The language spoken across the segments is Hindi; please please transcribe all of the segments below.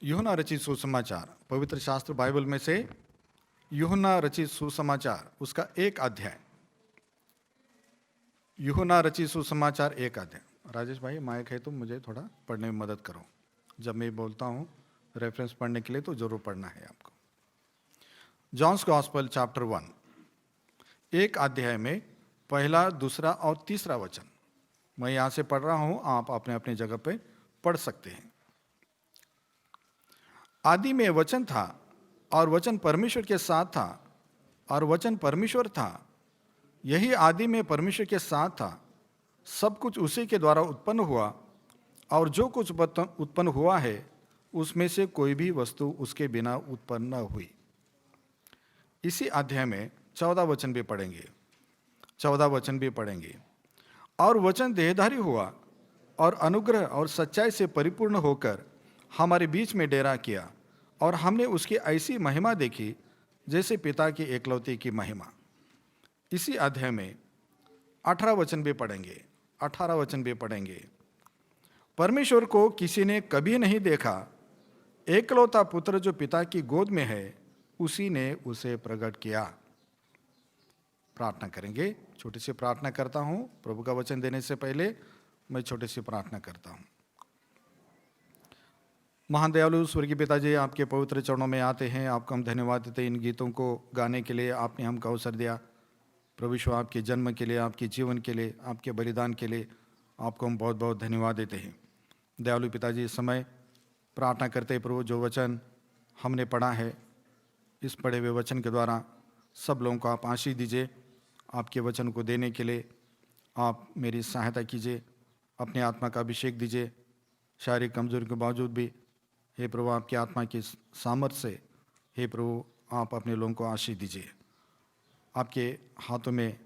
यूहन्ना रचित सुसमाचार, पवित्र शास्त्र बाइबल में से यूहन्ना रचित सुसमाचार उसका एक अध्याय। यूहन्ना रचित सुसमाचार एक अध्याय। राजेश भाई माइक है तो मुझे थोड़ा पढ़ने में मदद करो। जब मैं बोलता हूँ रेफरेंस पढ़ने के लिए तो जरूर पढ़ना है आपको। जॉन्स गॉस्पेल चैप्टर 1 एक अध्याय में पहला, दूसरा और तीसरा वचन मैं यहाँ से पढ़ रहा हूँ, आप अपने अपने जगह पे पढ़ सकते हैं। आदि में वचन था और वचन परमेश्वर के साथ था और वचन परमेश्वर था। यही आदि में परमेश्वर के साथ था। सब कुछ उसी के द्वारा उत्पन्न हुआ और जो कुछ उत्पन्न हुआ है उसमें से कोई भी वस्तु उसके बिना उत्पन्न न हुई। इसी अध्याय में 14 वचन भी पढ़ेंगे। 14 वचन भी पढ़ेंगे। और वचन देहधारी हुआ और अनुग्रह और सच्चाई से परिपूर्ण होकर हमारे बीच में डेरा किया और हमने उसकी ऐसी महिमा देखी जैसे पिता की एकलौती की महिमा। इसी अध्याय में 18 वचन भी पढ़ेंगे। 18 वचन भी पढ़ेंगे। परमेश्वर को किसी ने कभी नहीं देखा, एकलौता पुत्र जो पिता की गोद में है उसी ने उसे प्रकट किया। प्रार्थना करेंगे। छोटी सी प्रार्थना करता हूं। प्रभु का वचन देने से पहले मैं छोटी सी प्रार्थना करता हूं। महान दयालु स्वर्गीय पिताजी, आपके पवित्र चरणों में आते हैं। आपको हम धन्यवाद देते हैं इन गीतों को गाने के लिए आपने हमको अवसर दिया। प्रभु यीशु, आपके जन्म के लिए, आपके जीवन के लिए, आपके बलिदान के लिए आपको हम बहुत बहुत धन्यवाद देते हैं। दयालु पिताजी, इस समय प्रार्थना करते हैं प्रभु, जो वचन हमने पढ़ा है इस पढ़े हुए वचन के द्वारा सब लोगों को आप आशीष दीजिए। आपके वचन को देने के लिए आप मेरी सहायता कीजिए। अपने आत्मा का अभिषेक दीजिए। शारीरिक कमजोरी के बावजूद भी हे प्रभु आपकी आत्मा की सामर्थ्य से हे प्रभु आप अपने लोगों को आशीष दीजिए। आपके हाथों में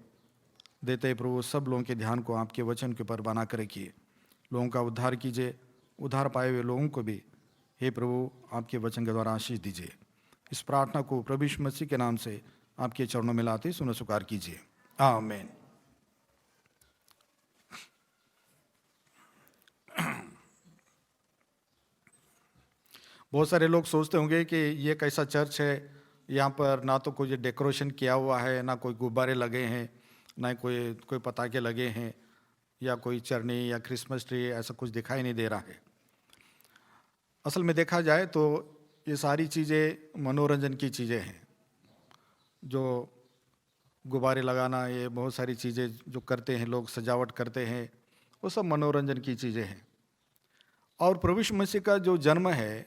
देते प्रभु सब लोगों के ध्यान को आपके वचन के ऊपर बना कर रखिए। लोगों का उद्धार कीजिए। उद्धार पाए हुए लोगों को भी हे प्रभु आपके वचन के द्वारा आशीष दीजिए। इस प्रार्थना को प्रभु यीशु मसीह के नाम से आपके चरणों में लाते सुनो स्वीकार कीजिए। आमीन। बहुत सारे लोग सोचते होंगे कि ये कैसा चर्च है, यहाँ पर ना तो कोई डेकोरेशन किया हुआ है, ना कोई गुब्बारे लगे हैं, ना कोई पताके लगे हैं, या कोई चरनी या क्रिसमस ट्री, ऐसा कुछ दिखाई नहीं दे रहा है। असल में देखा जाए तो ये सारी चीज़ें मनोरंजन की चीज़ें हैं। जो गुब्बारे लगाना, ये बहुत सारी चीज़ें जो करते हैं लोग, सजावट करते हैं, वो सब मनोरंजन की चीज़ें हैं। और प्रभु यीशु मसीह का जो जन्म है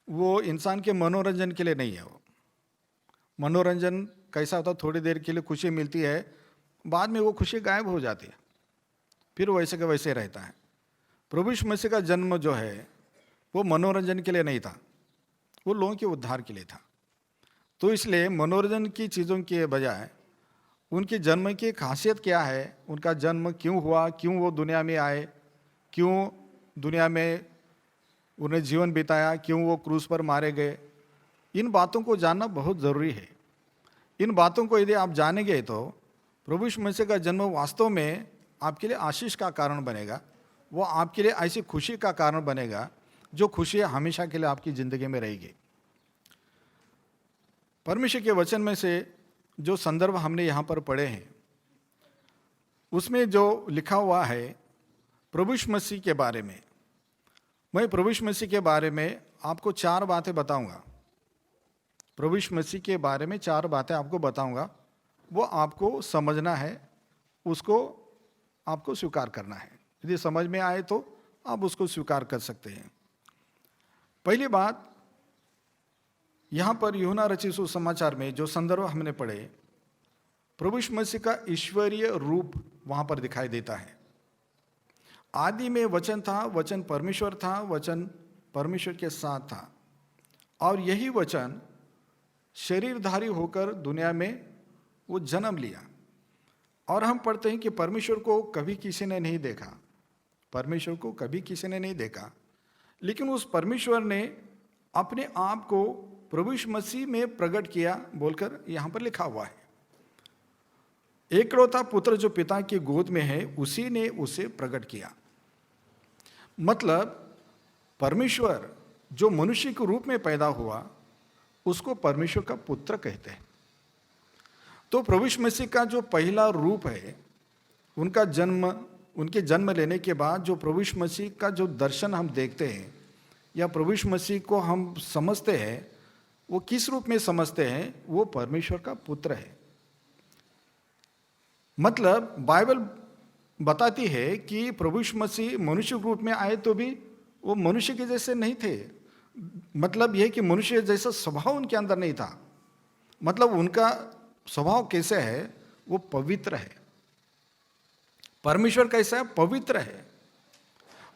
वो इंसान के मनोरंजन के लिए नहीं है। वो मनोरंजन कैसा होता है, थोड़ी देर के लिए खुशी मिलती है, बाद में वो खुशी गायब हो जाती है, फिर वैसे का वैसे रहता है। प्रभु यीशु मसीह का जन्म जो है वो मनोरंजन के लिए नहीं था, वो लोगों के उद्धार के लिए था। तो इसलिए मनोरंजन की चीज़ों के बजाय उनके जन्म की खासियत क्या है, उनका जन्म क्यों हुआ, क्यों वो दुनिया में आए, क्यों दुनिया में उन्हें जीवन बिताया, क्यों वो क्रूस पर मारे गए, इन बातों को जानना बहुत ज़रूरी है। इन बातों को यदि आप जानेंगे तो प्रभु यीशु मसीह का जन्म वास्तव में आपके लिए आशीष का कारण बनेगा। वो आपके लिए ऐसी खुशी का कारण बनेगा जो खुशी हमेशा के लिए आपकी ज़िंदगी में रहेगी। परमेश्वर के वचन में से जो संदर्भ हमने यहाँ पर पढ़े हैं उसमें जो लिखा हुआ है प्रभु यीशु मसीह के बारे में, मैं प्रभु यीशु मसीह के बारे में आपको 4 बातें बताऊंगा। प्रभु यीशु मसीह के बारे में 4 बातें आपको बताऊंगा। वो आपको समझना है, उसको आपको स्वीकार करना है। यदि समझ में आए तो आप उसको स्वीकार कर सकते हैं। पहली बात, यहाँ पर यूहन्ना रचित सुसमाचार में जो संदर्भ हमने पढ़े, प्रभु यीशु मसीह का ईश्वरीय रूप वहाँ पर दिखाई देता है। आदि में वचन था, वचन परमेश्वर था, वचन परमेश्वर के साथ था, और यही वचन शरीरधारी होकर दुनिया में वो जन्म लिया। और हम पढ़ते हैं कि परमेश्वर को कभी किसी ने नहीं देखा, परमेश्वर को कभी किसी ने नहीं देखा, लेकिन उस परमेश्वर ने अपने आप को प्रभु यीशु मसीह में प्रकट किया बोलकर यहाँ पर लिखा हुआ है। एकलौता पुत्र जो पिता की गोद में है उसी ने उसे प्रकट किया। मतलब परमेश्वर जो मनुष्य के रूप में पैदा हुआ उसको परमेश्वर का पुत्र कहते हैं। तो प्रभु यीशु मसीह का जो पहला रूप है, उनके जन्म लेने के बाद जो प्रभु यीशु मसीह का जो दर्शन हम देखते हैं या प्रभु यीशु मसीह को हम समझते हैं, वो किस रूप में समझते हैं? वो परमेश्वर का पुत्र है। मतलब बाइबल बताती है कि प्रभु यीशु मसीह मनुष्य रूप में आए तो भी वो मनुष्य के जैसे नहीं थे। मतलब यह कि मनुष्य जैसा स्वभाव उनके अंदर नहीं था। मतलब उनका स्वभाव कैसे है? वो पवित्र है। परमेश्वर कैसा है? पवित्र है।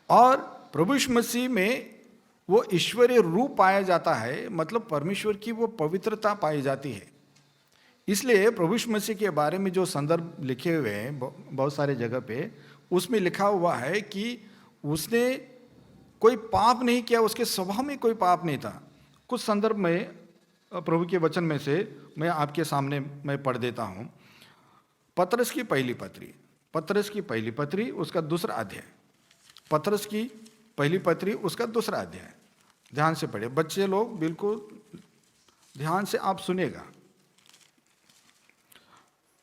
और प्रभु यीशु मसीह में वो ईश्वरीय रूप पाया जाता है, मतलब परमेश्वर की वो पवित्रता पाई जाती है। इसलिए प्रभु यीशु मसीह के बारे में जो संदर्भ लिखे हुए हैं बहुत सारे जगह पे, उसमें लिखा हुआ है कि उसने कोई पाप नहीं किया, उसके स्वभाव में कोई पाप नहीं था। कुछ संदर्भ में प्रभु के वचन में से मैं आपके सामने मैं पढ़ देता हूँ। पतरस की पहली पत्री उसका दूसरा अध्याय। पतरस की पहली पत्री उसका दूसरा अध्याय। ध्यान से पढ़े बच्चे लोग, बिल्कुल ध्यान से आप सुनेगा।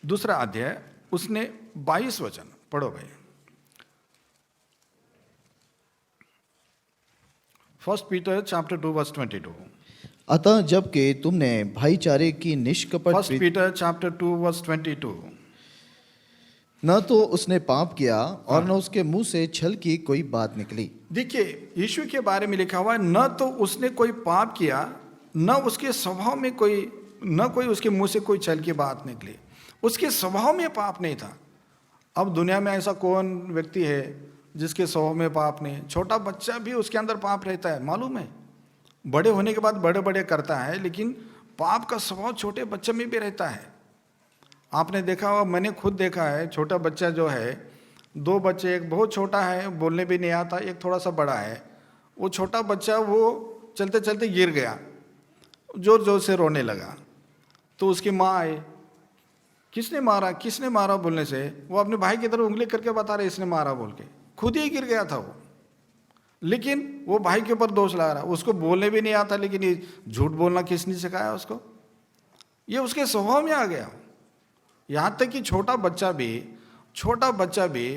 दूसरा अध्याय उसने 22 वचन पढ़ो भाई। 1 Peter chapter 2 verse 22। अतः जबकि तुमने भाईचारे की निष्कपट 1 Peter chapter 2 verse 22। न तो उसने पाप किया और न उसके मुंह से छल की कोई बात निकली। देखिए यीशु के बारे में लिखा हुआ है, न तो उसने कोई पाप किया, न उसके स्वभाव में कोई उसके मुंह से कोई छल की बात निकली। उसके स्वभाव में पाप नहीं था। अब दुनिया में ऐसा कौन व्यक्ति है जिसके स्वभाव में पाप नहीं? छोटा बच्चा भी उसके अंदर पाप रहता है, मालूम है? बड़े होने के बाद बड़े बड़े करता है, लेकिन पाप का स्वभाव छोटे बच्चे में भी रहता है। आपने देखा होगा, मैंने खुद देखा है, छोटा बच्चा जो है, 2 बच्चे, एक बहुत छोटा है, बोलने भी नहीं आता, एक थोड़ा सा बड़ा है। वो छोटा बच्चा वो चलते चलते गिर गया, जोर जोर से रोने लगा। तो उसकी माँ आई, किसने मारा बोलने से वो अपने भाई की तरफ उंगली करके बता रहे इसने मारा बोल के। खुद ही गिर गया था वो, लेकिन वो भाई के ऊपर दोष ला रहा। उसको बोलने भी नहीं आता, लेकिन ये झूठ बोलना किसने सिखाया उसको? ये उसके स्वभाव में आ गया। यहाँ तक कि छोटा बच्चा भी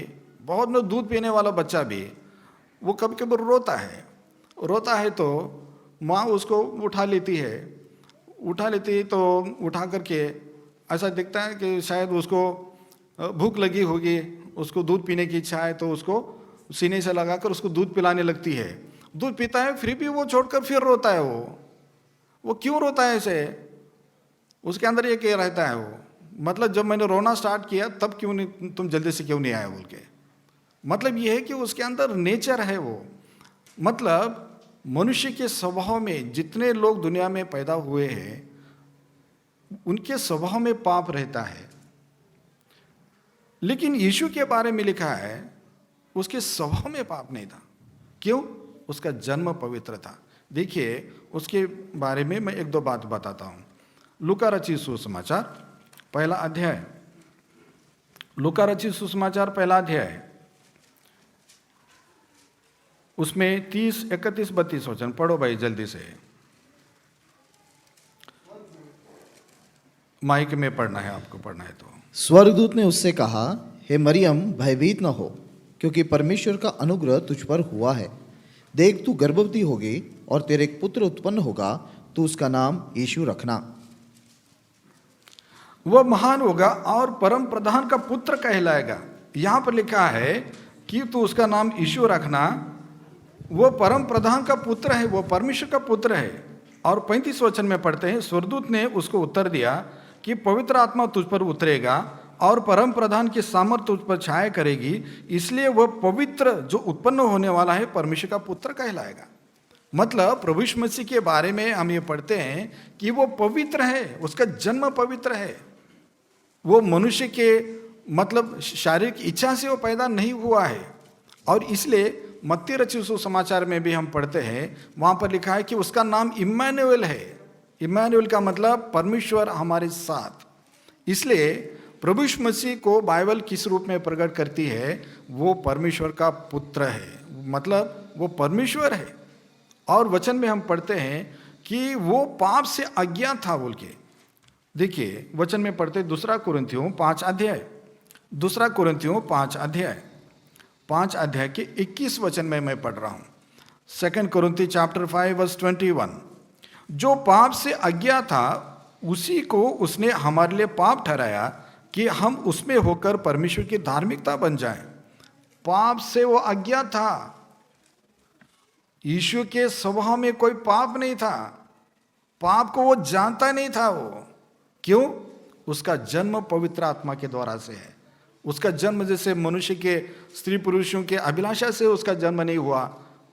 बहुत न दूध पीने वाला बच्चा भी वो कभी कभी रोता है तो माँ उसको उठा लेती है तो उठा करके ऐसा दिखता है कि शायद उसको भूख लगी होगी, उसको दूध पीने की इच्छा है, तो उसको सीने से लगाकर उसको दूध पिलाने लगती है। दूध पीता है, फिर भी वो छोड़कर फिर रोता है। वो क्यों रोता है? ऐसे उसके अंदर ये क्या रहता है? वो मतलब जब मैंने रोना स्टार्ट किया तब क्यों नहीं, तुम जल्दी से क्यों नहीं आए बोल के। मतलब ये है कि उसके अंदर नेचर है वो। मतलब मनुष्य के स्वभाव में जितने लोग दुनिया में पैदा हुए हैं, उनके स्वभाव में पाप रहता है। लेकिन यीशु के बारे में लिखा है उसके स्वभाव में पाप नहीं था। क्यों? उसका जन्म पवित्र था। देखिए उसके बारे में मैं 1-2 बात बताता हूं। लूका रचित सुसमाचार पहला अध्याय, लूका रचित सुसमाचार पहला अध्याय, उसमें 30, 31, 32 वचन पढ़ो भाई जल्दी से। माइक में पढ़ना है, आपको पढ़ना है तो। स्वर्गदूत ने उससे कहा, हे मरियम, भयभीत न हो, क्योंकि परमेश्वर का अनुग्रह तुझ पर हुआ है। देख, तू गर्भवती होगी और तेरे एक पुत्र उत्पन्न होगा, तू उसका नाम यीशु रखना। वह महान होगा और परम प्रधान का पुत्र कहलाएगा। यहां पर लिखा है कि तू उसका नाम यीशु रखना। वो परम प्रधान का पुत्र है, वो परमेश्वर का पुत्र है। और 35 वचन में पढ़ते हैं, स्वर्गदूत ने उसको उत्तर दिया कि पवित्र आत्मा तुझ पर उतरेगा और परम प्रधान की सामर्थ तुझ पर छाया करेगी, इसलिए वह पवित्र जो उत्पन्न होने वाला है परमेश्वर का पुत्र कहलाएगा। मतलब प्रभु यीशु मसीह के बारे में हम ये पढ़ते हैं कि वो पवित्र है, उसका जन्म पवित्र है। वो मनुष्य के मतलब शारीरिक इच्छा से वो पैदा नहीं हुआ है। और इसलिए मत्ती रचित सुसमाचार में भी हम पढ़ते हैं, वहां पर लिखा है कि उसका नाम इम्मानुएल है। इम्मानुएल का मतलब परमेश्वर हमारे साथ। इसलिए प्रभु यीशु मसीह को बाइबल किस रूप में प्रकट करती है? वो परमेश्वर का पुत्र है, मतलब वो परमेश्वर है। और वचन में हम पढ़ते हैं कि वो पाप से अज्ञात था बोल के। देखिए वचन में पढ़ते 2 कुरिन्थियों 5 अध्याय, 2 कुरिन्थियों 5 अध्याय, 5 अध्याय के 21 वचन में मैं पढ़ रहा हूँ। 2 कुरिन्थी चैप्टर 5 वर्स 21। जो पाप से अज्ञात था उसी को उसने हमारे लिए पाप ठहराया कि हम उसमें होकर परमेश्वर की धार्मिकता बन जाएं। पाप से वो अज्ञात था। यीशु के स्वभाव में कोई पाप नहीं था, पाप को वो जानता नहीं था। वो क्यों? उसका जन्म पवित्र आत्मा के द्वारा से है। उसका जन्म जैसे मनुष्य के स्त्री पुरुषों के अभिलाषा से उसका जन्म नहीं हुआ,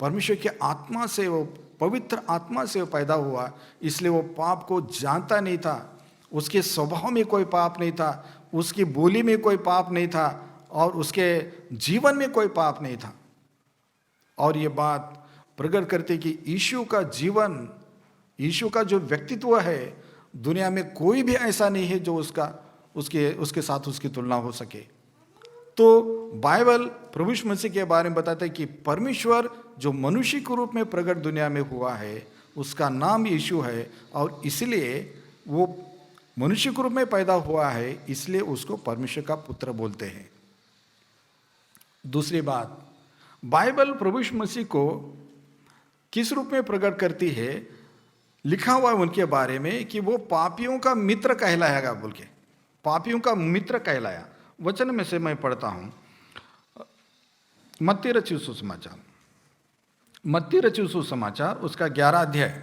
परमेश्वर के आत्मा से, वो पवित्र आत्मा से वो पैदा हुआ। इसलिए वो पाप को जानता नहीं था। उसके स्वभाव में कोई पाप नहीं था, उसकी बोली में कोई पाप नहीं था, और उसके जीवन में कोई पाप नहीं था। और ये बात प्रकट करती कि यीशु का जीवन, यीशु का जो व्यक्तित्व है, दुनिया में कोई भी ऐसा नहीं है जो उसके साथ उसकी तुलना हो सके। तो बाइबल प्रभु यीशु मसीह के बारे में बताता है कि परमेश्वर जो मनुष्य के रूप में प्रकट दुनिया में हुआ है, उसका नाम यीशु है, और इसलिए वो मनुष्य के रूप में पैदा हुआ है, इसलिए उसको परमेश्वर का पुत्र बोलते हैं। दूसरी बात, बाइबल प्रभु यीशु मसीह को किस रूप में प्रकट करती है? लिखा हुआ है उनके बारे में कि वो पापियों का मित्र कहलाएगा बोल के, पापियों का मित्र कहलाया। वचन में से मैं पढ़ता हूं, मत्ती रचित सुसमाचार, मत्ती रचित सुसमाचार उसका 11 अध्याय,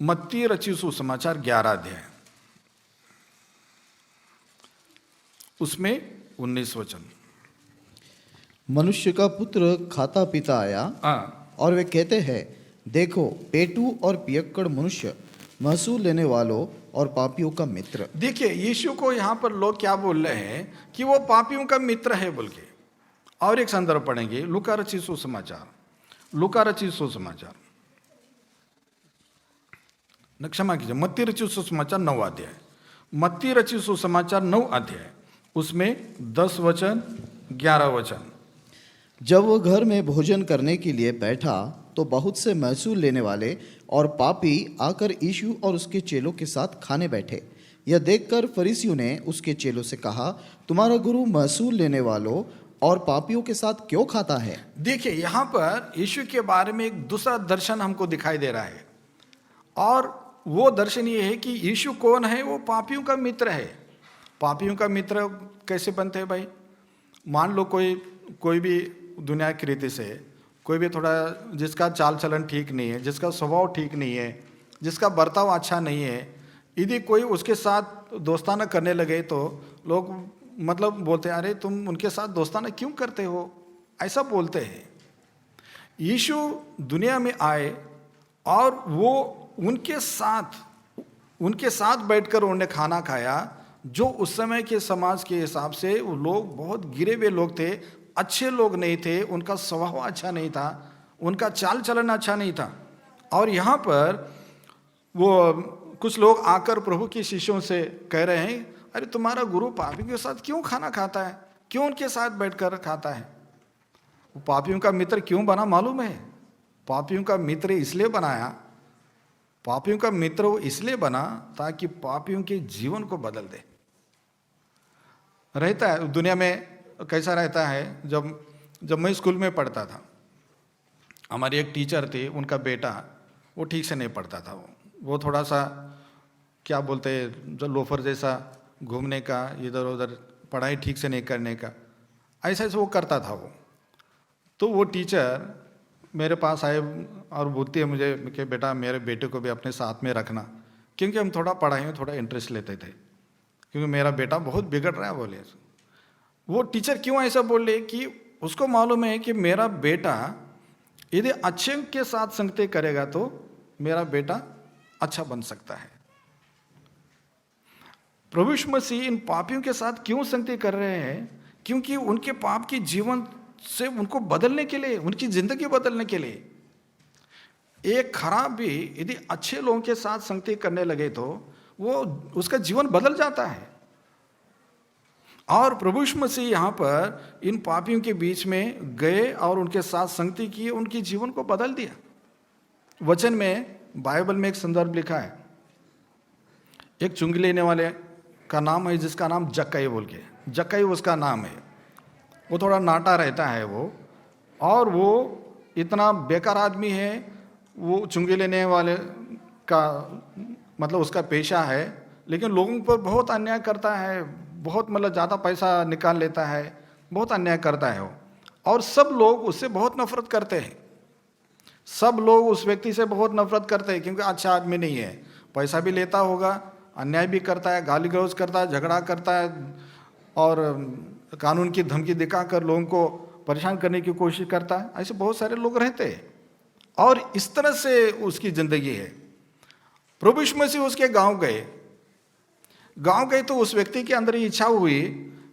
मत्ती रचित सुसमाचार 11 अध्याय, उसमें 19 वचन। मनुष्य का पुत्र खाता पीता आया और वे कहते हैं, देखो पेटू और पियक्कड़ मनुष्य, महसूल लेने वालों और पापियों का मित्र। देखिए यीशु को यहाँ पर लोग क्या बोल रहे हैं कि वो पापियों का मित्र है बोल के। और एक संदर्भ पढ़ेंगे, लूका रचित सुसमाचार, लूका रचित सुसमाचार, क्षमा कीजिए, मत्ती रचित सुसमाचार 9 अध्याय, मत्ती रचित सुसमाचार 9 अध्याय, उसमें 10 वचन 11 वचन। जब वो घर में भोजन करने के लिए बैठा तो बहुत से महसूल लेने वाले और पापी आकर यीशु और उसके चेलों के साथ खाने बैठे। यह देखकर फरीसियों ने उसके चेलों से कहा, तुम्हारा गुरु महसूल लेने वालों और पापियों के साथ क्यों खाता है? देखिए यहाँ पर यीशु के बारे में एक दूसरा दर्शन हमको दिखाई दे रहा है, और वो दर्शन ये है कि यीशु कौन है? वो पापियों का मित्र है। पापियों का मित्र कैसे बनते हैं भाई? मान लो कोई भी दुनिया की रीति से कोई भी थोड़ा, जिसका चाल चलन ठीक नहीं है, जिसका स्वभाव ठीक नहीं है, जिसका बर्ताव अच्छा नहीं है, यदि कोई उसके साथ दोस्ताना करने लगे तो लोग मतलब बोलते हैं, अरे तुम उनके साथ दोस्ताना क्यों करते हो? ऐसा बोलते हैं। यीशु दुनिया में आए और वो उनके साथ बैठकर उन्होंने खाना खाया। जो उस समय के समाज के हिसाब से वो लोग बहुत गिरे हुए लोग थे, अच्छे लोग नहीं थे, उनका स्वभाव अच्छा नहीं था, उनका चाल चलन अच्छा नहीं था। और यहाँ पर वो कुछ लोग आकर प्रभु के शिष्यों से कह रहे हैं, अरे तुम्हारा गुरु पापियों के साथ क्यों खाना खाता है, क्यों उनके साथ बैठकर खाता है? वो पापियों का मित्र क्यों बना मालूम है? पापियों का मित्र इसलिए बनाया, पापियों का मित्र वो इसलिए बना ताकि पापियों के जीवन को बदल दे। रहता है दुनिया में कैसा रहता है, जब मैं स्कूल में पढ़ता था, हमारी एक टीचर थी, उनका बेटा वो ठीक से नहीं पढ़ता था। वो थोड़ा सा क्या बोलते हैं, जो लोफर जैसा घूमने का, इधर उधर पढ़ाई ठीक से नहीं करने का, ऐसा वो करता था वो। तो वो टीचर मेरे पास आए और बोलती है मुझे कि बेटा मेरे बेटे को भी अपने साथ में रखना, क्योंकि हम थोड़ा पढ़ाई में थोड़ा इंटरेस्ट लेते थे, क्योंकि मेरा बेटा बहुत बिगड़ रहा है बोले। वो टीचर क्यों ऐसा बोल रहे कि उसको मालूम है कि मेरा बेटा यदि अच्छे के साथ संगति करेगा तो मेरा बेटा अच्छा बन सकता है। प्रभु यीशु मसीह इन पापियों के साथ क्यों संगति कर रहे हैं? क्योंकि उनके पाप के जीवन से उनको बदलने के लिए, उनकी जिंदगी बदलने के लिए। एक खराब भी यदि अच्छे लोगों के साथ संगति करने लगे तो वो उसका जीवन बदल जाता है। और प्रभु यीशु मसीह यहाँ पर इन पापियों के बीच में गए और उनके साथ संगति किए, उनके जीवन को बदल दिया। वचन में, बाइबल में एक संदर्भ लिखा है, एक चुंगी लेने वाले का नाम है जिसका नाम जक्कई बोल के, जक्कई उसका नाम है। वो थोड़ा नाटा रहता है वो, और वो इतना बेकार आदमी है। वो चुंगी लेने वाले का मतलब उसका पेशा है, लेकिन लोगों पर बहुत अन्याय करता है, बहुत मतलब ज़्यादा पैसा निकाल लेता है, बहुत अन्याय करता है वो। और सब लोग उससे बहुत नफरत करते हैं, सब लोग उस व्यक्ति से बहुत नफरत करते हैं, क्योंकि अच्छा आदमी नहीं है, पैसा भी लेता होगा, अन्याय भी करता है, गाली गलौज करता है, झगड़ा करता है, और कानून की धमकी दिखाकर लोगों को परेशान करने की कोशिश करता है। ऐसे बहुत सारे लोग रहते हैं, और इस तरह से उसकी ज़िंदगी है। प्रभु यीशु मसीह उसके गांव गए तो उस व्यक्ति के अंदर ये इच्छा हुई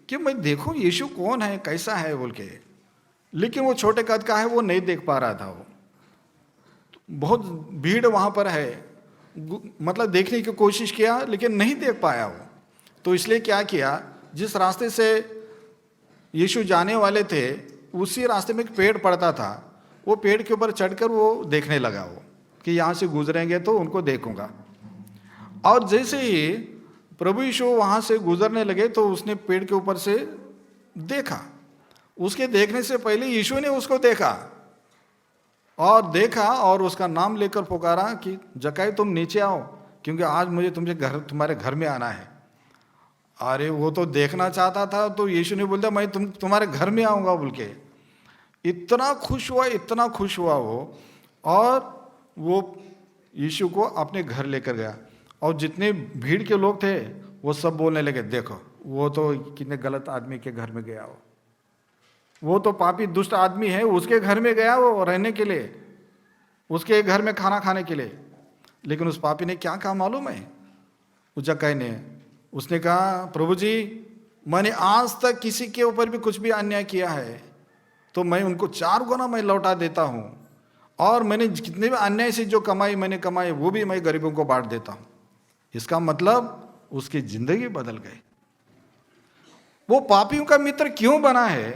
कि मैं देखूं यीशु कौन है, कैसा है बोल के, लेकिन वो छोटे कद का है, वो नहीं देख पा रहा था। वो बहुत भीड़ वहाँ पर है, मतलब देखने की कोशिश किया लेकिन नहीं देख पाया वो। तो इसलिए क्या किया, जिस रास्ते से यीशु जाने वाले थे उसी रास्ते में एक पेड़ पड़ता था, वो पेड़ के ऊपर चढ़कर वो देखने लगा वो कि यहाँ से गुजरेंगे तो उनको देखूंगा। और जैसे ही प्रभु यीशु वहाँ से गुजरने लगे तो उसने पेड़ के ऊपर से देखा। उसके देखने से पहले यीशु ने उसको देखा और उसका नाम लेकर पुकारा कि जक्कई तुम नीचे आओ, क्योंकि आज मुझे तुम्हारे घर में आना है। अरे वो तो देखना चाहता था, तो यीशु ने बोल दिया मैं तुम्हारे घर में आऊँगा बोल के। इतना खुश हुआ वो, और वो यीशु को अपने घर लेकर गया। और जितने भीड़ के लोग थे वो सब बोलने लगे, देखो वो तो कितने गलत आदमी के घर में गया, वो तो पापी दुष्ट आदमी है, उसके घर में गया वो रहने के लिए, उसके घर में खाना खाने के लिए। लेकिन उस पापी ने क्या कहा मालूम है, उस जक्कई ने, उसने कहा प्रभु जी मैंने आज तक किसी के ऊपर भी कुछ भी अन्याय किया है तो मैं उनको 4 गुना मैं लौटा देता हूँ, और मैंने कितने भी अन्याय से जो मैंने कमाई वो भी मैं गरीबों को बांट देता हूँ। इसका मतलब उसकी जिंदगी बदल गई। वो पापियों का मित्र क्यों बना है?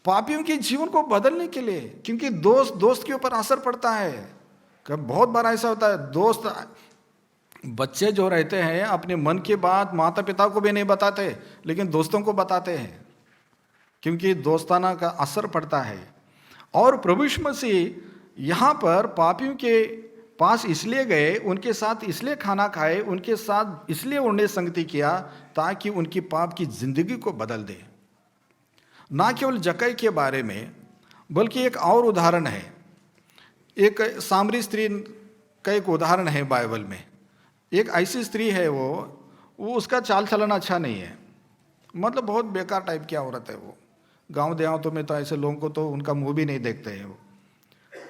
पापियों के जीवन को बदलने के लिए, क्योंकि दोस्त के ऊपर असर पड़ता है। कब बहुत बार ऐसा होता है, दोस्त बच्चे जो रहते हैं अपने मन की बात माता पिता को भी नहीं बताते, लेकिन दोस्तों को बताते हैं, क्योंकि दोस्ताना का असर पड़ता है। और प्रभु यीशु मसीह यहाँ पर पापियों के पास इसलिए गए, उनके साथ इसलिए खाना खाए, उनके साथ इसलिए उन्हें संगति किया ताकि उनकी पाप की जिंदगी को बदल दे। ना केवल जक्कई के बारे में, बल्कि एक और उदाहरण है, एक सामरी स्त्री का एक उदाहरण है बाइबल में। एक ऐसी स्त्री है, वो उसका चाल चलन अच्छा नहीं है, मतलब बहुत बेकार टाइप की औरत है वो। गांव देहातों में तो ऐसे लोगों को तो उनका मुंह भी नहीं देखते हैं वो,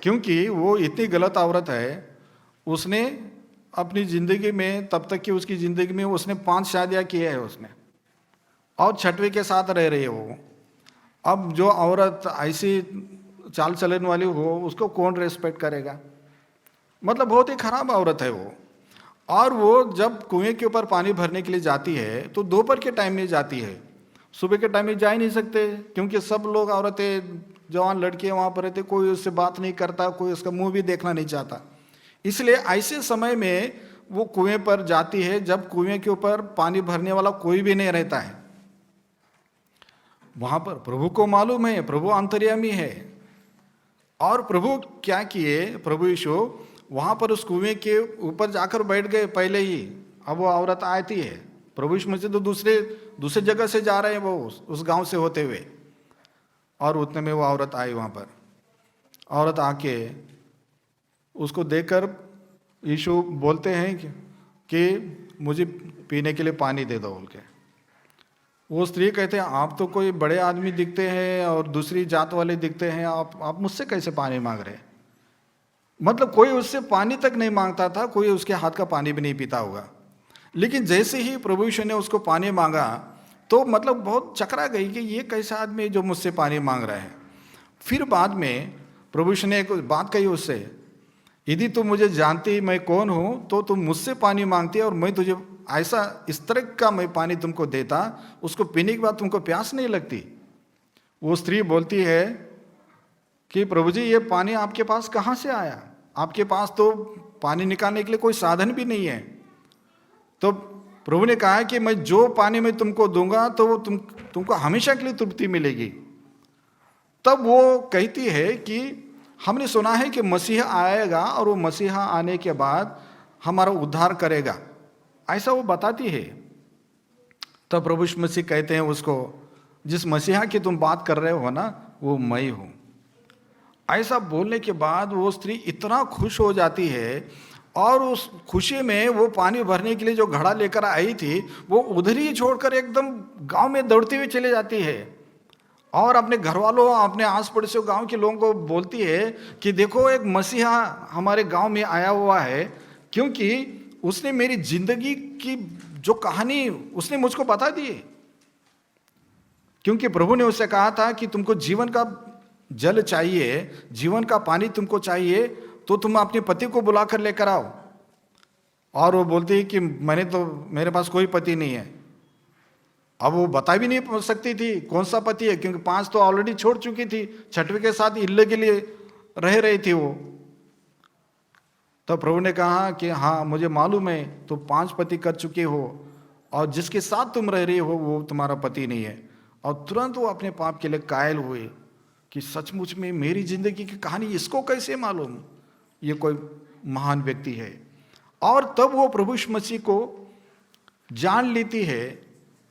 क्योंकि वो इतनी गलत औरत है। उसने अपनी ज़िंदगी में, तब तक कि उसकी ज़िंदगी में उसने 5 शादियाँ की है उसने, और 6वीं के साथ रह रही है वो। अब जो औरत ऐसी चाल चलन वाली हो उसको कौन रेस्पेक्ट करेगा? मतलब बहुत ही खराब औरत है वो। और वो जब कुएं के ऊपर पानी भरने के लिए जाती है तो दोपहर के टाइम में जाती है, सुबह के टाइम में जा ही नहीं सकते, क्योंकि सब लोग, औरतें, जवान लड़कियां वहाँ पर रहते, कोई उससे बात नहीं करता, कोई उसका मुंह भी देखना नहीं चाहता। इसलिए ऐसे समय में वो कुएं पर जाती है जब कुएं के ऊपर पानी भरने वाला कोई भी नहीं रहता है। वहां पर प्रभु को मालूम है, प्रभु अंतर्यामी है। और प्रभु क्या किए, प्रभु यीशु वहां पर उस कुएं के ऊपर जाकर बैठ गए पहले ही। अब वो औरत आती है, प्रभु यीशु मसीह तो दूसरे जगह से जा रहे हैं, वो उस गांव से होते हुए, और उतने में वो औरत आई वहां पर। औरत आके उसको देखकर यीशु बोलते हैं कि मुझे पीने के लिए पानी दे दो बोल के। वो स्त्री कहते हैं आप तो कोई बड़े आदमी दिखते हैं और दूसरी जात वाले दिखते हैं, आप मुझसे कैसे पानी मांग रहे हैं? मतलब कोई उससे पानी तक नहीं मांगता था, कोई उसके हाथ का पानी भी नहीं पीता होगा। लेकिन जैसे ही प्रभु यीशु ने उसको पानी मांगा तो मतलब बहुत चकरा गई कि ये कैसा आदमी है जो मुझसे पानी मांग रहा है। फिर बाद में प्रभु यीशु ने एक बात कही उससे, यदि तुम मुझे जानती मैं कौन हूँ तो तुम मुझसे पानी मांगती और मैं तुझे ऐसा इस तरह का मैं पानी तुमको देता, उसको पीने के बाद तुमको प्यास नहीं लगती। वो स्त्री बोलती है कि प्रभु जी ये पानी आपके पास कहाँ से आया? आपके पास तो पानी निकालने के लिए कोई साधन भी नहीं है। तो प्रभु ने कहा कि मैं जो पानी मैं तुमको दूंगा तो वो तुमको हमेशा के लिए तृप्ति मिलेगी। तब वो कहती है कि हमने सुना है कि मसीहा आएगा और वो मसीहा आने के बाद हमारा उद्धार करेगा, ऐसा वो बताती है। तब प्रभु यीशु मसीह कहते हैं उसको, जिस मसीहा की तुम बात कर रहे हो ना, वो मैं हूं। ऐसा बोलने के बाद वो स्त्री इतना खुश हो जाती है और उस खुशी में वो पानी भरने के लिए जो घड़ा लेकर आई थी वो उधर ही छोड़कर एकदम गांव में दौड़ती हुई चली जाती है और अपने घर वालों, अपने आस पड़ोसी गांव के लोगों को बोलती है कि देखो एक मसीहा हमारे गांव में आया हुआ है, क्योंकि उसने मेरी जिंदगी की जो कहानी उसने मुझको बता दी है। क्योंकि प्रभु ने उससे कहा था कि तुमको जीवन का जल चाहिए, जीवन का पानी तुमको चाहिए, तो तुम अपने पति को बुलाकर लेकर आओ। और वो बोलती है कि मेरे पास कोई पति नहीं है। अब वो बता भी नहीं सकती थी कौन सा पति है, क्योंकि 5 तो ऑलरेडी छोड़ चुकी थी, 6वें के साथ इल्ले के लिए रह रही थी वो। तो प्रभु ने कहा कि हाँ मुझे मालूम है तुम 5 पति कर चुके हो और जिसके साथ तुम रह रही हो वो तुम्हारा पति नहीं है। और तुरंत वो अपने पाप के लिए कायल हुए कि सचमुच में मेरी जिंदगी की कहानी इसको कैसे मालूम, ये कोई महान व्यक्ति है। और तब वो प्रभु यीशु मसीह को जान लेती है।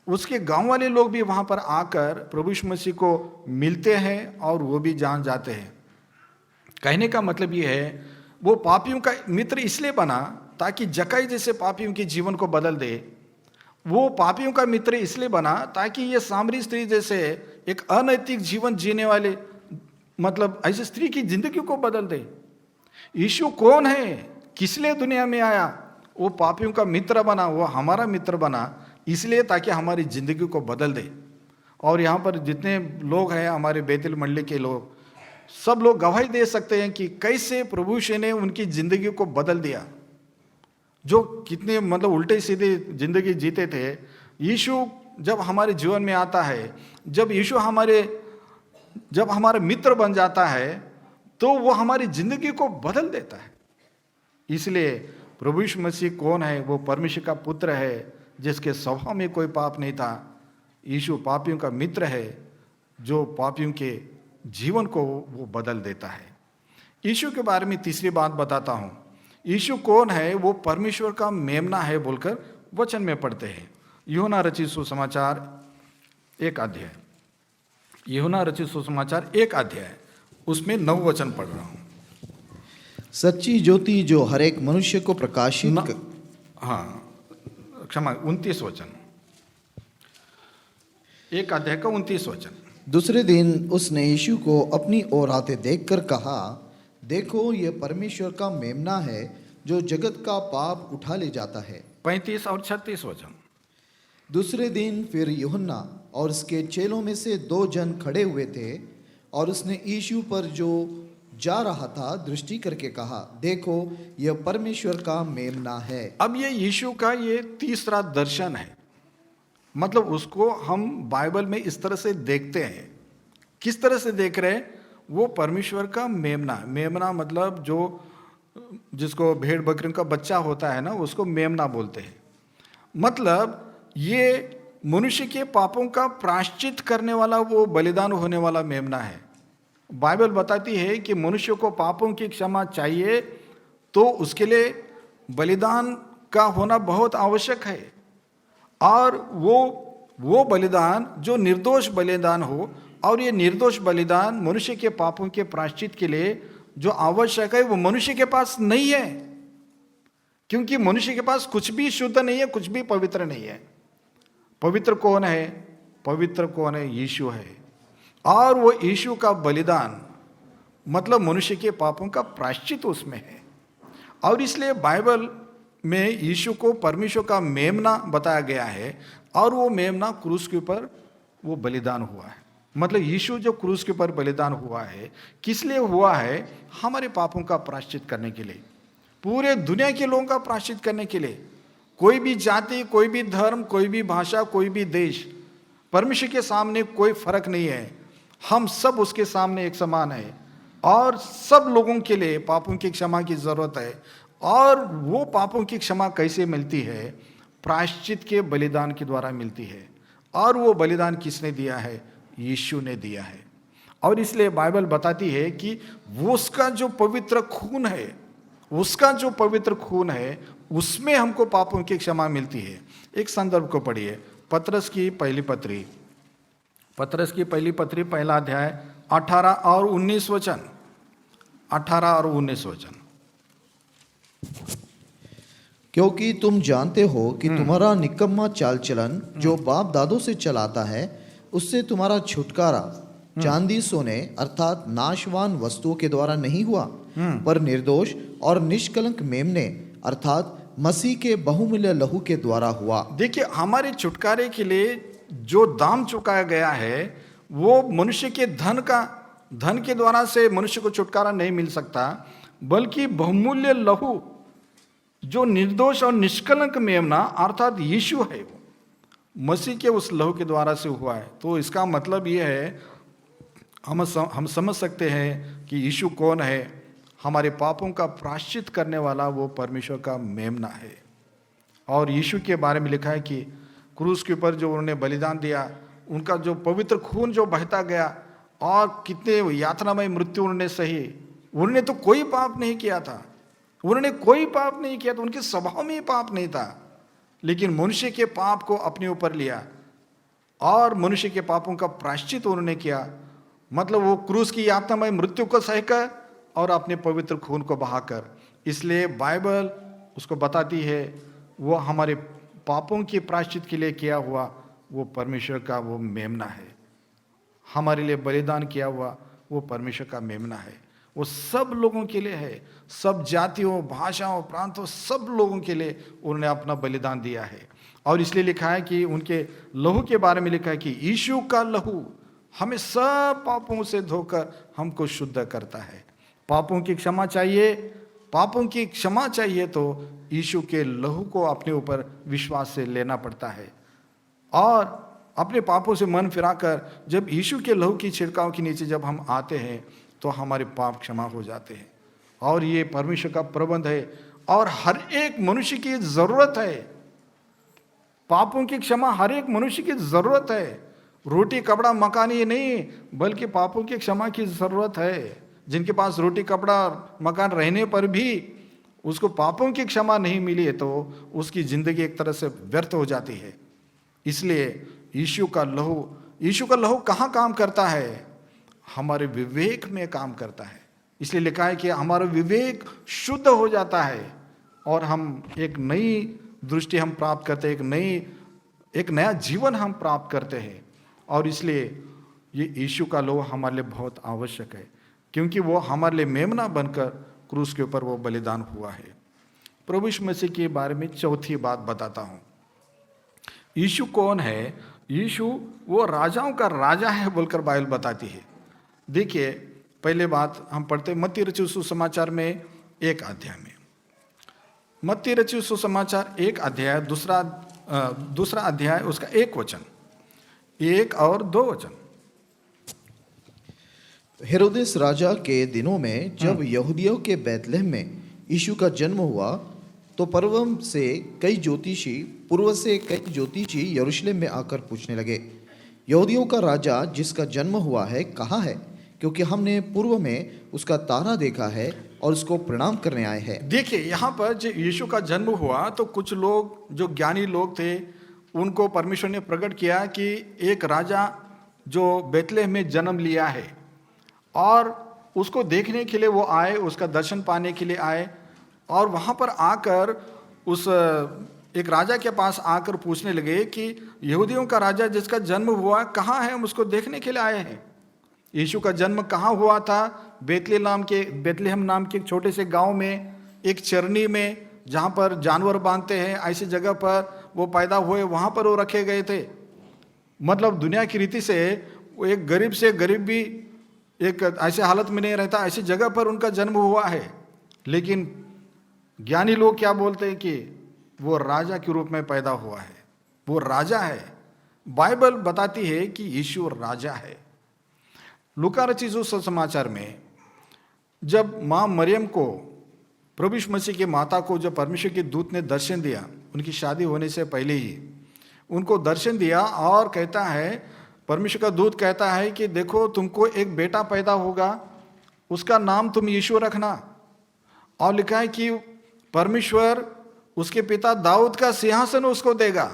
उसके गांव वाले लोग भी वहां पर आकर प्रभु यीशु मसीह को मिलते हैं और वो भी जान जाते हैं। कहने का मतलब ये है, वो पापियों का मित्र इसलिए बना ताकि जक्कई जैसे पापियों के जीवन को बदल दे। वो पापियों का मित्र इसलिए बना ताकि ये सामरी स्त्री जैसे एक अनैतिक जीवन जीने वाले, मतलब ऐसी स्त्री की जिंदगी को बदल दे। यीशु कौन है, किस लिए दुनिया में आया? वो पापियों का मित्र बना, वो हमारा मित्र बना इसलिए ताकि हमारी जिंदगी को बदल दे। और यहाँ पर जितने लोग हैं हमारे बेतेल मंडली के लोग, सब लोग गवाही दे सकते हैं कि कैसे प्रभु यीशु ने उनकी जिंदगी को बदल दिया। जो कितने मतलब उल्टे सीधे जिंदगी जीते थे, यीशु जब हमारे जीवन में आता है, जब यीशु जब हमारा मित्र बन जाता है तो वो हमारी जिंदगी को बदल देता है। इसलिए प्रभु यीशु मसीह कौन है? वो परमेश्वर का पुत्र है जिसके स्वभाव में कोई पाप नहीं था। यीशु पापियों का मित्र है जो पापियों के जीवन को वो बदल देता है। यीशु के बारे में तीसरी बात बताता हूं। यीशु कौन है? वो परमेश्वर का मेमना है बोलकर वचन में पढ़ते हैं। यूहन्ना रचित सुसमाचार 1 अध्याय, यूहन्ना रचित सुसमाचार 1 अध्याय, उसमें 9 वचन पढ़ रहा हूं। सच्ची ज्योति जो हर एक मनुष्य को प्रकाशित 29 वचन, 1 अध्याय का 29 वचन। दूसरे दिन उसने यीशु को अपनी ओर आते देखकर कहा, देखो ये परमेश्वर का मेमना है जो जगत का पाप उठा ले जाता है। 35 और 36 वचन। दूसरे दिन फिर यूहन्ना और उसके चेलों में से 2 जन खड़े हुए थे और उसने यीशु पर जो जा रहा था दृष्टि करके कहा, देखो यह परमेश्वर का मेमना है। अब ये यीशु का ये तीसरा दर्शन है। मतलब उसको हम बाइबल में इस तरह से देखते हैं। किस तरह से देख रहे हैं? वो परमेश्वर का मेमना। मेमना मतलब जो जिसको भेड़ बकरियों का बच्चा होता है ना, उसको मेमना बोलते हैं। मतलब ये मनुष्य के पापों का प्रायश्चित करने वाला, वो बलिदान होने वाला मेमना है। बाइबल बताती है कि मनुष्य को पापों की क्षमा चाहिए तो उसके लिए बलिदान का होना बहुत आवश्यक है। और वो बलिदान जो निर्दोष बलिदान हो, और ये निर्दोष बलिदान मनुष्य के पापों के प्रायश्चित के लिए जो आवश्यक है वो मनुष्य के पास नहीं है। क्योंकि मनुष्य के पास कुछ भी शुद्ध नहीं है, कुछ भी पवित्र नहीं है। पवित्र कौन है? पवित्र कौन है? यीशु है। और वो यीशु का बलिदान मतलब मनुष्य के पापों का प्रायश्चित उसमें है। और इसलिए बाइबल में यीशु को परमेश्वर का मेमना बताया गया है। और वो मेमना क्रूस के ऊपर वो बलिदान हुआ है। मतलब यीशु जो क्रूस के ऊपर बलिदान हुआ है, किस लिए हुआ है? हमारे पापों का प्रायश्चित करने के लिए, पूरे दुनिया के लोगों का प्रायश्चित करने के लिए। कोई भी जाति, कोई भी धर्म, कोई भी भाषा, कोई भी देश, परमेश्वर के सामने कोई फर्क नहीं है। हम सब उसके सामने एक समान है। और सब लोगों के लिए पापों की क्षमा की जरूरत है। और वो पापों की क्षमा कैसे मिलती है? प्रायश्चित के बलिदान के द्वारा मिलती है। और वो बलिदान किसने दिया है? यीशु ने दिया है। और इसलिए बाइबल बताती है कि वो उसका जो पवित्र खून है, उसका जो पवित्र खून है, उसमें हमको पापों की क्षमा मिलती है। एक संदर्भ को पढ़िए, पतरस की पहली पत्री, पतरस की पहली पत्री पहला अध्याय 18 और 19 वचन, 18 और 19 वचन। क्योंकि तुम जानते हो कि तुम्हारा निकम्मा चाल चलन जो बाप दादों से चलाता है, उससे तुम्हारा छुटकारा चांदी सोने अर्थात नाशवान वस्तुओं के द्वारा नहीं हुआ, पर निर्दोष और निष्कलंक मेमने अर्थात मसीह के बहुमूल्य लहू के द्वारा हुआ। देखिए, हमारे छुटकारे के लिए जो दाम चुकाया गया है, वो मनुष्य के धन के द्वारा से मनुष्य को छुटकारा नहीं मिल सकता, बल्कि बहुमूल्य लहू जो निर्दोष और निष्कलंक मेमना अर्थात यीशु है, वो मसीह के उस लहू के द्वारा से हुआ है। तो इसका मतलब ये है, हम समझ सकते हैं कि यीशु कौन है। हमारे पापों का प्रायश्चित करने वाला वो परमेश्वर का मेमना है। और यीशु के बारे में लिखा है कि क्रूस के ऊपर जो उन्होंने बलिदान दिया, उनका जो पवित्र खून जो बहता गया, और कितने यातनामय मृत्यु उन्होंने सही। उन्होंने तो कोई पाप नहीं किया था, उन्होंने कोई पाप नहीं किया था, उनके स्वभाव में ही पाप नहीं था, लेकिन मनुष्य के पाप को अपने ऊपर लिया और मनुष्य के पापों का प्रायश्चित उन्होंने किया। मतलब वो क्रूस की यातनामय मृत्यु को सहकर और अपने पवित्र खून को बहाकर। इसलिए बाइबल उसको बताती है, वो हमारे पापों के प्रायश्चित के लिए किया हुआ वो परमेश्वर का वो मेमना है। हमारे लिए बलिदान किया हुआ वो परमेश्वर का मेमना है। वो सब लोगों के लिए है, सब जातियों, भाषाओं, प्रांतों, सब लोगों के लिए उन्होंने अपना बलिदान दिया है। और इसलिए लिखा है कि उनके लहू के बारे में लिखा है कि यीशु का लहू हमें सब पापों से धोकर हमको शुद्ध करता है। पापों की क्षमा चाहिए, पापों की क्षमा चाहिए तो यीशु के लहू को अपने ऊपर विश्वास से लेना पड़ता है। और अपने पापों से मन फिराकर जब यीशु के लहू की छिड़काव के नीचे जब हम आते हैं तो हमारे पाप क्षमा हो जाते हैं। और ये परमेश्वर का प्रबंध है और हर एक मनुष्य की जरूरत है। पापों की क्षमा हर एक मनुष्य की जरूरत है। रोटी कपड़ा मकान ये नहीं, बल्कि पापों की क्षमा की जरूरत है। जिनके पास रोटी कपड़ा मकान रहने पर भी उसको पापों की क्षमा नहीं मिली है तो उसकी जिंदगी एक तरह से व्यर्थ हो जाती है। इसलिए यीशु का लहू कहाँ काम करता है? हमारे विवेक में काम करता है। इसलिए लिखा है कि हमारा विवेक शुद्ध हो जाता है और हम एक नई दृष्टि हम प्राप्त करते हैं, एक नया जीवन हम प्राप्त करते हैं। और इसलिए ये यीशु का लहू हमारे लिए बहुत आवश्यक है, क्योंकि वो हमारे लिए मेमना बनकर क्रूस के ऊपर वो बलिदान हुआ है। प्रभु यीशु मसीह के बारे में चौथी बात बताता हूँ। यीशु कौन है? यीशु वो राजाओं का राजा है बोलकर बाइबल बताती है। देखिए, पहले बात हम पढ़ते मत्ती रचित सुसमाचार में 1 अध्याय में, मत्ती रचित सुसमाचार 1 अध्याय दूसरा अध्याय उसका 1 वचन, 1 और 2 वचन। हेरोदेस राजा के दिनों में जब यहूदियों के बैतलहम में यीशु का जन्म हुआ तो पूर्व से कई ज्योतिषी यरूशलेम में आकर पूछने लगे, यहूदियों का राजा जिसका जन्म हुआ है कहाँ है? क्योंकि हमने पूर्व में उसका तारा देखा है और उसको प्रणाम करने आए हैं। देखिए, यहाँ पर जब यीशु का जन्म हुआ तो कुछ लोग जो ज्ञानी लोग थे उनको परमेश्वर ने प्रकट किया कि एक राजा जो बैतलहम में जन्म लिया है, और उसको देखने के लिए वो आए, उसका दर्शन पाने के लिए आए। और वहाँ पर आकर उस एक राजा के पास आकर पूछने लगे कि यहूदियों का राजा जिसका जन्म हुआ कहाँ है? हम उसको देखने के लिए आए हैं। यीशु का जन्म कहाँ हुआ था? बेतलेहम नाम के एक छोटे से गांव में, एक चरनी में, जहाँ पर जानवर बांधते हैं, ऐसी जगह पर वो पैदा हुए, वहाँ पर वो रखे गए थे। मतलब दुनिया की रीति से वो एक गरीब से गरीब भी एक ऐसे हालत में नहीं रहता, ऐसी जगह पर उनका जन्म हुआ है। लेकिन ज्ञानी लोग क्या बोलते हैं कि वो राजा के रूप में पैदा हुआ है, वो राजा है। बाइबल बताती है कि यीशु राजा है। लूका रचित सुसमाचार में जब माँ मरियम को, प्रभु यीशु मसीह की माता को, जब परमेश्वर के दूत ने दर्शन दिया, उनकी शादी होने से पहले ही उनको दर्शन दिया, और कहता है, परमेश्वर का दूत कहता है कि देखो तुमको एक बेटा पैदा होगा, उसका नाम तुम यीशु रखना। और लिखा है कि परमेश्वर उसके पिता दाऊद का सिंहासन उसको देगा।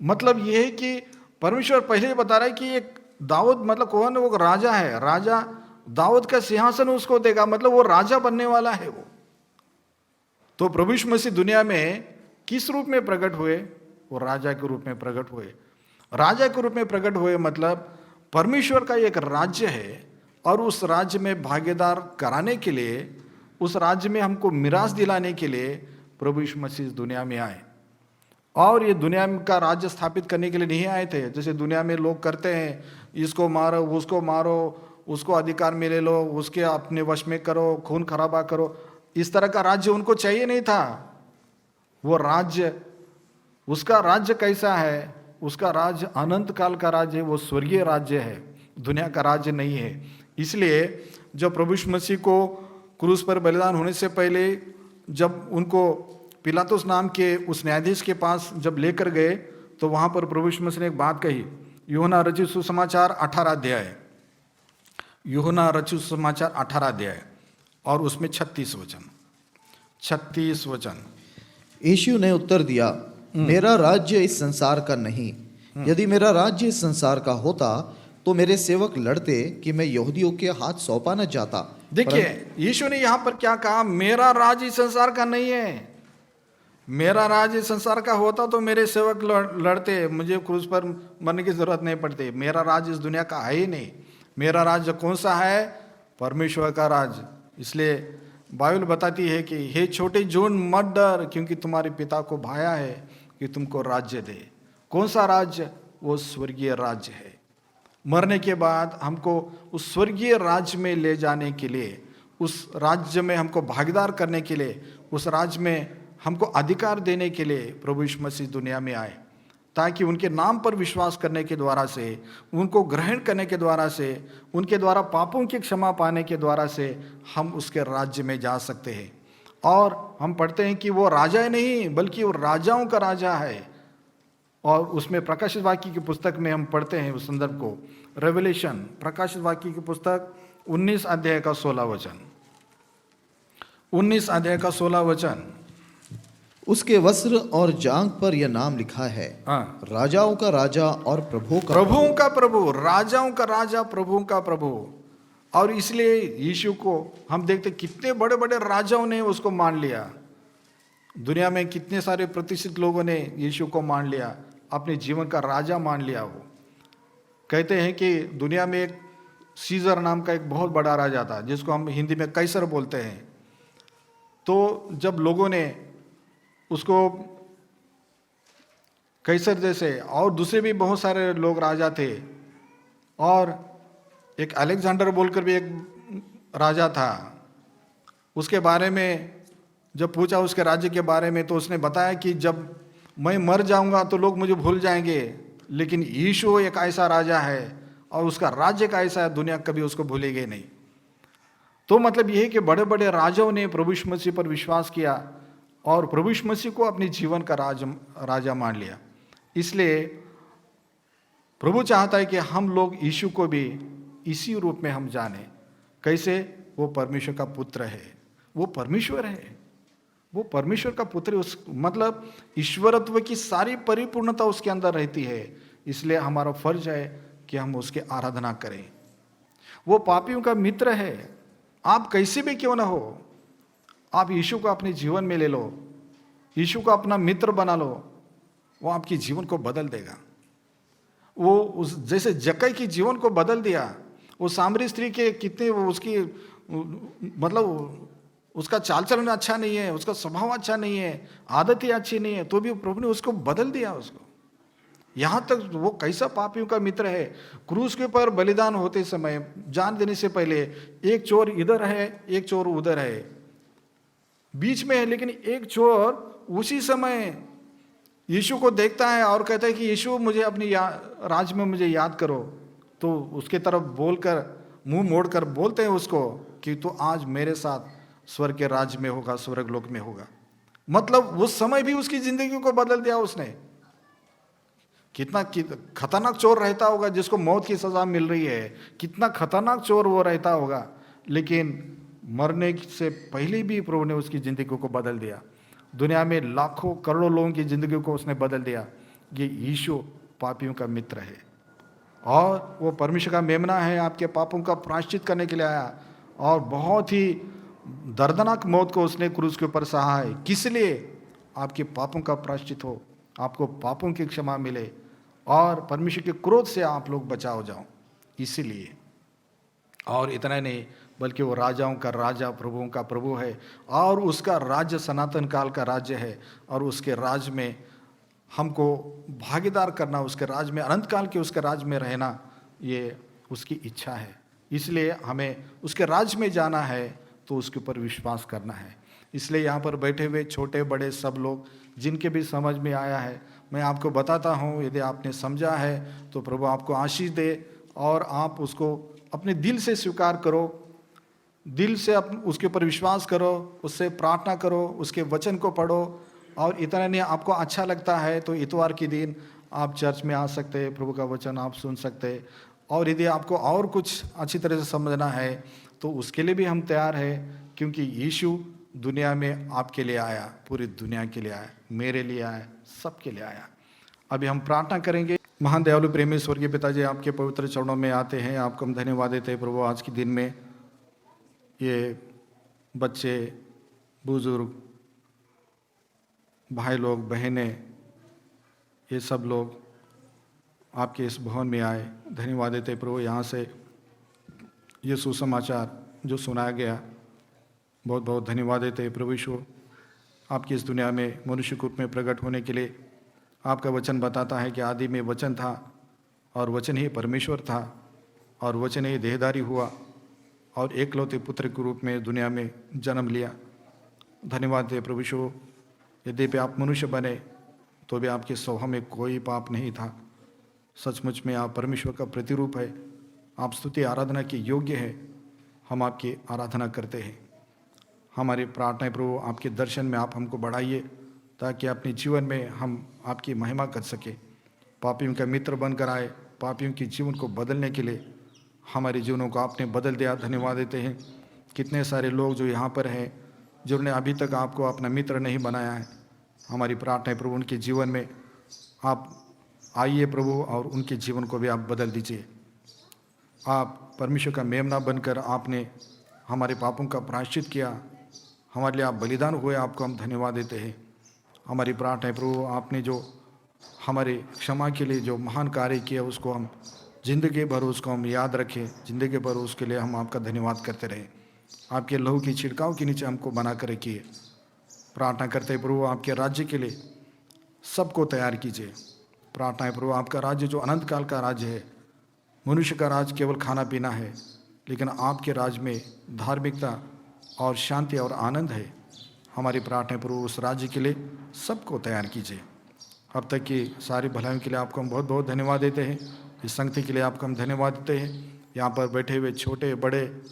मतलब यह है कि परमेश्वर पहले ही बता रहा है कि एक दाऊद मतलब कौन है, वो राजा है, राजा दाऊद का सिंहासन उसको देगा, मतलब वो राजा बनने वाला है वो। तो प्रभु यीशु मसीह दुनिया में किस रूप में प्रकट हुए? वो राजा के रूप में प्रकट हुए। राजा के रूप में प्रकट हुए मतलब परमेश्वर का एक राज्य है, और उस राज्य में भागीदार कराने के लिए, उस राज्य में हमको मिरास दिलाने के लिए प्रभु यीशु मसीह इस दुनिया में आए। और ये दुनिया का राज्य स्थापित करने के लिए नहीं आए थे, जैसे दुनिया में लोग करते हैं, इसको मारो, उसको मारो, उसको अधिकार में ले लो, उसके अपने वश में करो, खून खराबा करो। इस तरह का राज्य उनको चाहिए नहीं था। वो राज्य, उसका राज्य कैसा है? उसका राज्य अनंत काल का राज्य है, वो स्वर्गीय राज्य है, दुनिया का राज्य नहीं है। इसलिए जब प्रभु यीशु मसीह को क्रूस पर बलिदान होने से पहले जब उनको पिलातुस नाम के उस न्यायाधीश के पास जब लेकर गए, तो वहां पर प्रभु यीशु मसीह ने एक बात कही। यूहन्ना रचित सुसमाचार 18 अध्याय, यूहन्ना रचित सुसमाचार 18 अध्याय और उसमें 36 वचन। यीशु ने उत्तर दिया, मेरा राज्य इस संसार का नहीं। यदि मेरा राज्य इस संसार का होता तो मेरे सेवक लड़ते कि मैं यहूदियों के हाथ सौंपा न जाता। देखिए यीशु ने यहां पर क्या कहा? मेरा राज्य इस संसार का नहीं है। मेरा राज्य इस संसार का होता तो मेरे सेवक लड़ते, मुझे क्रूस पर मरने की जरूरत नहीं पड़ती। मेरा राज्य इस दुनिया का है ही नहीं। मेरा राज्य कौन सा है? परमेश्वर का राज्य। इसलिए बाइबल बताती है कि हे छोटे जून मत डर, क्योंकि तुम्हारे पिता को भाया है कि तुमको राज्य दे। कौन सा राज्य? वो स्वर्गीय राज्य है। मरने के बाद हमको उस स्वर्गीय राज्य में ले जाने के लिए, उस राज्य में हमको भागीदार करने के लिए, उस राज्य में हमको अधिकार देने के लिए प्रभु यीशु मसीह दुनिया में आए, ताकि उनके नाम पर विश्वास करने के द्वारा से, उनको ग्रहण करने के द्वारा से, उनके द्वारा पापों की क्षमा पाने के द्वारा से हम उसके राज्य में जा सकते हैं। और हम पढ़ते हैं कि वो राजा ही नहीं बल्कि वो राजाओं का राजा है। और उसमें प्रकाशित वाक्य की पुस्तक में हम पढ़ते हैं उस संदर्भ को, रेवलेशन, प्रकाशित वाक्य की पुस्तक 19 अध्याय का 16 वचन, 19 अध्याय का 16 वचन। उसके वस्त्र और जांघ पर यह नाम लिखा है, राजाओं का राजा और प्रभुओं का प्रभु, राजाओं का राजा, प्रभुओं का प्रभु। और इसलिए यीशु को हम देखते कितने बड़े बड़े राजाओं ने उसको मान लिया। दुनिया में कितने सारे प्रतिष्ठित लोगों ने यीशु को मान लिया, अपने जीवन का राजा मान लिया। वो कहते हैं कि दुनिया में एक सीजर नाम का एक बहुत बड़ा राजा था, जिसको हम हिंदी में कैसर बोलते हैं। तो जब लोगों ने उसको कैसर जैसे, और दूसरे भी बहुत सारे लोग राजा थे, और एक अलेक्जेंडर बोलकर भी एक राजा था, उसके बारे में जब पूछा उसके राज्य के बारे में, तो उसने बताया कि जब मैं मर जाऊंगा तो लोग मुझे भूल जाएंगे, लेकिन यीशु एक ऐसा राजा है और उसका राज्य का ऐसा है, दुनिया कभी उसको भूलेगी नहीं। तो मतलब यह है कि बड़े बड़े राजाओं ने प्रभु यीशु मसीह पर विश्वास किया और प्रभु यीशु मसीह को अपने जीवन का राजा मान लिया। इसलिए प्रभु चाहता है कि हम लोग यीशु को भी इसी रूप में हम जाने। कैसे? वो परमेश्वर का पुत्र है, वो परमेश्वर है, वो परमेश्वर का पुत्र है। उस मतलब ईश्वरत्व की सारी परिपूर्णता उसके अंदर रहती है। इसलिए हमारा फर्ज है कि हम उसकी आराधना करें। वो पापियों का मित्र है। आप कैसे भी क्यों ना हो, आप यीशु को अपने जीवन में ले लो, यीशु को अपना मित्र बना लो, वो आपके जीवन को बदल देगा। वो उस जैसे जक्कई के जीवन को बदल दिया, वो सामरी स्त्री के कितने वो उसकी मतलब उसका चाल चलन अच्छा नहीं है, उसका स्वभाव अच्छा नहीं है, आदतें अच्छी नहीं है, तो भी प्रभु ने उसको बदल दिया। उसको यहाँ तक वो कैसा पापियों का मित्र है। क्रूस के ऊपर बलिदान होते समय, जान देने से पहले, एक चोर इधर है, एक चोर उधर है, बीच में है, लेकिन एक चोर उसी समय यीशु को देखता है और कहता है कि यीशु मुझे अपनी राज में मुझे याद करो। तो उसके तरफ बोलकर मुंह मोड़कर बोलते हैं उसको कि तू आज मेरे साथ स्वर्ग के राज्य में होगा, स्वर्ग लोक में होगा। मतलब उस समय भी उसकी जिंदगी को बदल दिया उसने। कितना खतरनाक चोर रहता होगा जिसको मौत की सजा मिल रही है, कितना खतरनाक चोर वो रहता होगा, लेकिन मरने से पहले भी प्रभु ने उसकी जिंदगी को बदल दिया। दुनिया में लाखों करोड़ों लोगों की जिंदगी को उसने बदल दिया। ये यीशु पापियों का मित्र है और वो परमेश्वर का मेमना है, आपके पापों का प्रायश्चित करने के लिए आया और बहुत ही दर्दनाक मौत को उसने क्रूस के ऊपर सहा है। किस लिए? आपके पापों का प्रायश्चित हो, आपको पापों की क्षमा मिले और परमेश्वर के क्रोध से आप लोग बचाओ जाओ, इसीलिए। और इतना नहीं, बल्कि वो राजाओं का राजा, प्रभुओं का प्रभु है और उसका राज्य सनातन काल का राज्य है और उसके राज में हमको भागीदार करना, उसके राज में, अनंत काल के उसके राज में रहना, ये उसकी इच्छा है। इसलिए हमें उसके राज में जाना है तो उसके ऊपर विश्वास करना है। इसलिए यहाँ पर बैठे हुए छोटे बड़े सब लोग जिनके भी समझ में आया है, मैं आपको बताता हूँ, यदि आपने समझा है तो प्रभु आपको आशीष दे और आप उसको अपने दिल से स्वीकार करो, दिल से उसके ऊपर विश्वास करो, उससे प्रार्थना करो, उसके वचन को पढ़ो। और इतना नहीं, आपको अच्छा लगता है तो इतवार के दिन आप चर्च में आ सकते हैं, प्रभु का वचन आप सुन सकते हैं। और यदि आपको और कुछ अच्छी तरह से समझना है तो उसके लिए भी हम तैयार हैं, क्योंकि यीशु दुनिया में आपके लिए आया, पूरी दुनिया के लिए आया, मेरे लिए आया, सबके लिए आया। अभी हम प्रार्थना करेंगे। महान दयालु प्रेमी स्वर्गीय पिताजी, आपके पवित्र चरणों में आते हैं, आपको हम धन्यवाद देते हैं प्रभु। आज के दिन में ये बच्चे, बुजुर्ग, भाई लोग, बहनें, ये सब लोग आपके इस भवन में आए, धन्यवाद देते प्रभु। यहाँ से ये सुसमाचार जो सुनाया गया, बहुत बहुत धन्यवाद देते प्रभु यीशु। आपकी इस दुनिया में मनुष्य के रूप में प्रकट होने के लिए आपका वचन बताता है कि आदि में वचन था और वचन ही परमेश्वर था और वचन ही देहधारी हुआ और एकलौते पुत्र के रूप में दुनिया में जन्म लिया। धन्यवाद दे प्रभु यीशु। यद्यपि आप मनुष्य बने तो भी आपके स्वभाव में कोई पाप नहीं था। सचमुच में आप परमेश्वर का प्रतिरूप है, आप स्तुति आराधना के योग्य है। हम आपकी आराधना करते हैं। हमारी प्रार्थना प्रभु, आपके दर्शन में आप हमको बढ़ाइए ताकि अपने जीवन में हम आपकी महिमा कर सके, पापियों का मित्र बनकर आए, पापियों के जीवन को बदलने के लिए हमारे जीवनों को आपने बदल दिया। धन्यवाद देते हैं। कितने सारे लोग जो यहाँ पर हैं जिन्होंने अभी तक आपको अपना मित्र नहीं बनाया है, हमारी प्रार्थना है प्रभु उनके जीवन में आप आइए प्रभु और उनके जीवन को भी आप बदल दीजिए। आप परमेश्वर का मेमना बनकर आपने हमारे पापों का प्रायश्चित किया, हमारे लिए आप बलिदान हुए, आपको हम धन्यवाद देते हैं। हमारी प्रार्थना है प्रभु, आपने जो हमारे क्षमा के लिए जो महान कार्य किया उसको हम जिंदगी भर उसको हम याद रखें, जिंदगी भर उसके लिए हम आपका धन्यवाद करते रहें। आपके लहू की छिड़काव के नीचे हमको बना कर रखिए। प्रार्थना करते हैं प्रभु, आपके राज्य के लिए सबको तैयार कीजिए। प्रार्थना है प्रभु, आपका राज्य जो अनंत काल का राज्य है, मनुष्य का राज केवल खाना पीना है, लेकिन आपके राज में धार्मिकता और शांति और आनंद है। हमारी प्रार्थना है प्रभु, उस राज्य के लिए सबको तैयार कीजिए। अब तक की सारी भलाइयों के लिए आपको हम बहुत बहुत धन्यवाद देते हैं। इस संगति के लिए आपको हम धन्यवाद देते हैं। यहाँ पर बैठे हुए छोटे बड़े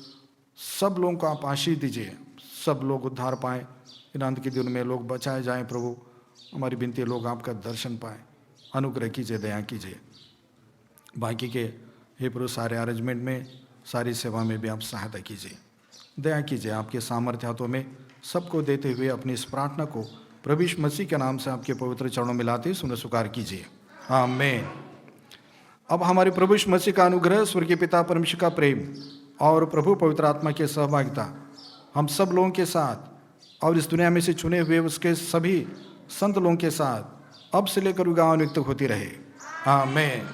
सब लोगों को आप आशीष दीजिए, सब लोग उद्धार पाएँ, इन अंत के दिन में लोग बचाए जाएं। प्रभु हमारी विनती, लोग आपका दर्शन पाएँ, अनुग्रह कीजिए, दया कीजिए। बाकी के हे प्रभु सारे अरेंजमेंट में, सारी सेवा में भी आप सहायता कीजिए, दया कीजिए। आपके सामर्थ्य हाथों में सबको देते हुए अपनी इस प्रार्थना को प्रभु यीशु मसीह के नाम से आपके पवित्र चरणों में लाते सुन स्वीकार कीजिए। आमीन। अब हमारे प्रभु यीशु मसीह का अनुग्रह, स्वर्गीय पिता परमेश्वर का प्रेम और प्रभु पवित्र आत्मा की सहभागिता हम सब लोगों के साथ और इस दुनिया में से चुने हुए उसके सभी संत लोगों के साथ अब से लेकर युगानुयुक्त होती रहे। आमीन।